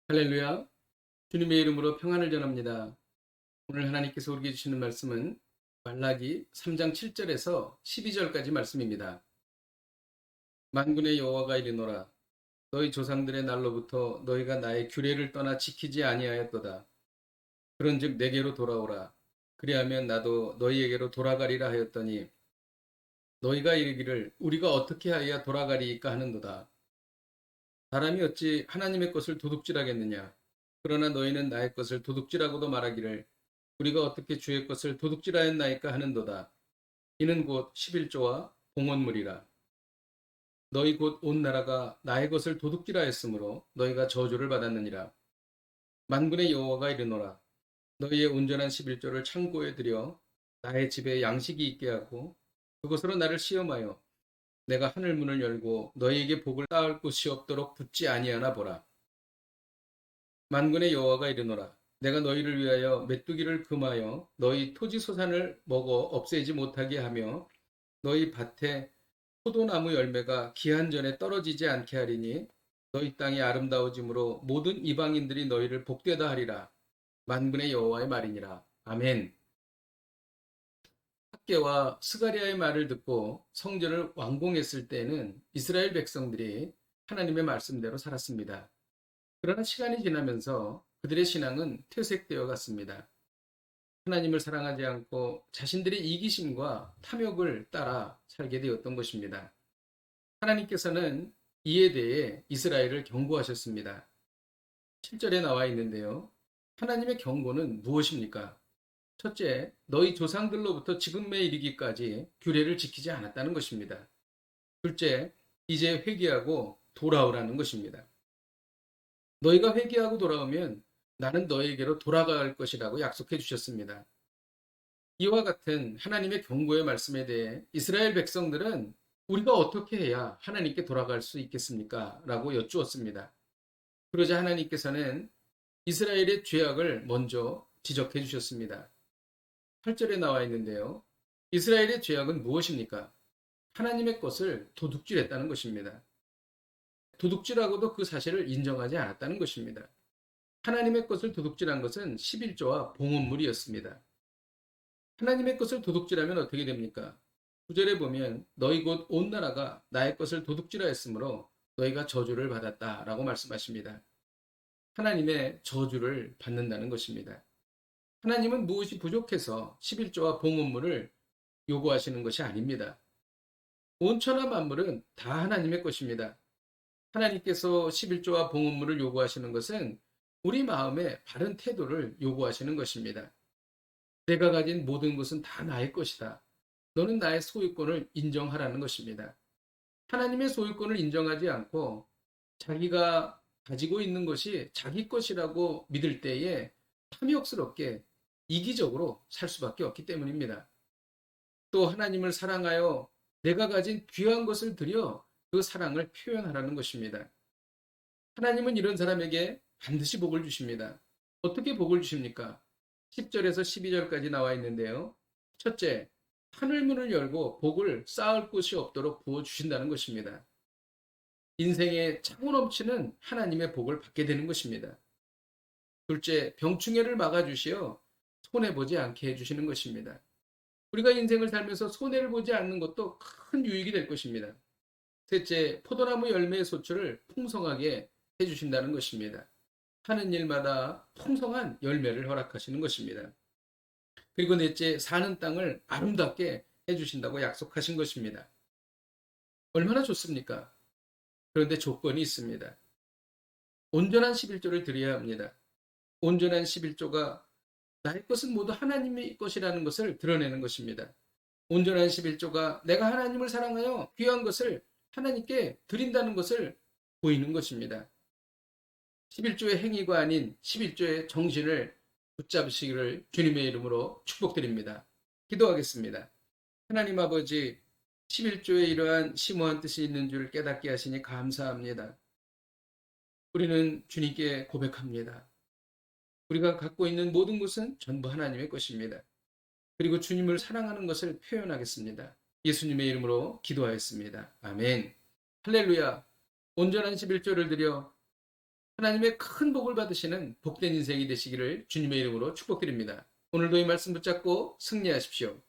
할렐루야. 주님의 이름으로 평안을 전합니다. 오늘 하나님께서 우리에게 주시는 말씀은 말라기 3장 7절에서 12절까지 말씀입니다. 만군의 여호와가 이르노라. 너희 조상들의 날로부터 너희가 나의 규례를 떠나 지키지 아니하였도다. 그런즉 내게로 돌아오라. 그리하면 나도 너희에게로 돌아가리라 하였더니 너희가 이르기를 우리가 어떻게 하여야 돌아가리이까 하는도다. 사람이 어찌 하나님의 것을 도둑질하겠느냐. 그러나 너희는 나의 것을 도둑질하고도 말하기를 우리가 어떻게 주의 것을 도둑질하였나이까 하는도다. 이는 곧 11조와 봉헌물이라. 너희 곧 온 나라가 나의 것을 도둑질하였으므로 너희가 저주를 받았느니라. 만군의 여호와가 이르노라. 너희의 온전한 11조를 창고에 들여 나의 집에 양식이 있게 하고 그것으로 나를 시험하여 내가 하늘 문을 열고 너희에게 복을 쌓을 곳이 없도록 붙지 아니하나 보라. 만군의 여호와가 이르노라. 내가 너희를 위하여 메뚜기를 금하여 너희 토지 소산을 먹어 없애지 못하게 하며 너희 밭에 포도나무 열매가 기한 전에 떨어지지 않게 하리니 너희 땅이 아름다워짐으로 모든 이방인들이 너희를 복되다 하리라. 만군의 여호와의 말이니라. 아멘. 학개와 스가랴의 말을 듣고 성전을 완공했을 때는 이스라엘 백성들이 하나님의 말씀대로 살았습니다. 그러나 시간이 지나면서 그들의 신앙은 퇴색되어 갔습니다. 하나님을 사랑하지 않고 자신들의 이기심과 탐욕을 따라 살게 되었던 것입니다. 하나님께서는 이에 대해 이스라엘을 경고하셨습니다. 7절에 나와 있는데요. 하나님의 경고는 무엇입니까? 첫째, 너희 조상들로부터 지금에 이르기까지 규례를 지키지 않았다는 것입니다. 둘째, 이제 회개하고 돌아오라는 것입니다. 너희가 회개하고 돌아오면 나는 너희에게로 돌아갈 것이라고 약속해 주셨습니다. 이와 같은 하나님의 경고의 말씀에 대해 이스라엘 백성들은 우리가 어떻게 해야 하나님께 돌아갈 수 있겠습니까? 라고 여쭈었습니다. 그러자 하나님께서는 이스라엘의 죄악을 먼저 지적해 주셨습니다. 8절에 나와 있는데요. 이스라엘의 죄악은 무엇입니까? 하나님의 것을 도둑질했다는 것입니다. 도둑질하고도 그 사실을 인정하지 않았다는 것입니다. 하나님의 것을 도둑질한 것은 11조와 봉헌물이었습니다. 하나님의 것을 도둑질하면 어떻게 됩니까? 9절에 보면 너희 곧 온 나라가 나의 것을 도둑질하였으므로 너희가 저주를 받았다라고 말씀하십니다. 하나님의 저주를 받는다는 것입니다. 하나님은 무엇이 부족해서 11조와 봉헌물을 요구하시는 것이 아닙니다. 온 천하 만물은 다 하나님의 것입니다. 하나님께서 11조와 봉헌물을 요구하시는 것은 우리 마음의 바른 태도를 요구하시는 것입니다. 내가 가진 모든 것은 다 나의 것이다. 너는 나의 소유권을 인정하라는 것입니다. 하나님의 소유권을 인정하지 않고 자기가 가지고 있는 것이 자기 것이라고 믿을 때에 탐욕스럽게 이기적으로 살 수밖에 없기 때문입니다. 또 하나님을 사랑하여 내가 가진 귀한 것을 들여 그 사랑을 표현하라는 것입니다. 하나님은 이런 사람에게 반드시 복을 주십니다. 어떻게 복을 주십니까? 10절에서 12절까지 나와 있는데요. 첫째, 하늘문을 열고 복을 쌓을 곳이 없도록 부어주신다는 것입니다. 인생에 차고 넘치는 하나님의 복을 받게 되는 것입니다. 둘째, 병충해를 막아주시어 손해보지 않게 해주시는 것입니다. 우리가 인생을 살면서 손해를 보지 않는 것도 큰 유익이 될 것입니다. 셋째, 포도나무 열매의 소출을 풍성하게 해주신다는 것입니다. 하는 일마다 풍성한 열매를 허락하시는 것입니다. 그리고 넷째, 사는 땅을 아름답게 해주신다고 약속하신 것입니다. 얼마나 좋습니까? 그런데 조건이 있습니다. 온전한 11조를 드려야 합니다. 온전한 11조가 나의 것은 모두 하나님의 것이라는 것을 드러내는 것입니다. 온전한 11조가 내가 하나님을 사랑하여 귀한 것을 하나님께 드린다는 것을 보이는 것입니다. 11조의 행위가 아닌 11조의 정신을 붙잡으시기를 주님의 이름으로 축복드립니다. 기도하겠습니다. 하나님 아버지, 11조에 이러한 심오한 뜻이 있는 줄 깨닫게 하시니 감사합니다. 우리는 주님께 고백합니다. 우리가 갖고 있는 모든 것은 전부 하나님의 것입니다. 그리고 주님을 사랑하는 것을 표현하겠습니다. 예수님의 이름으로 기도하였습니다. 아멘. 할렐루야. 온전한 11조를 드려 하나님의 큰 복을 받으시는 복된 인생이 되시기를 주님의 이름으로 축복드립니다. 오늘도 이 말씀 붙잡고 승리하십시오.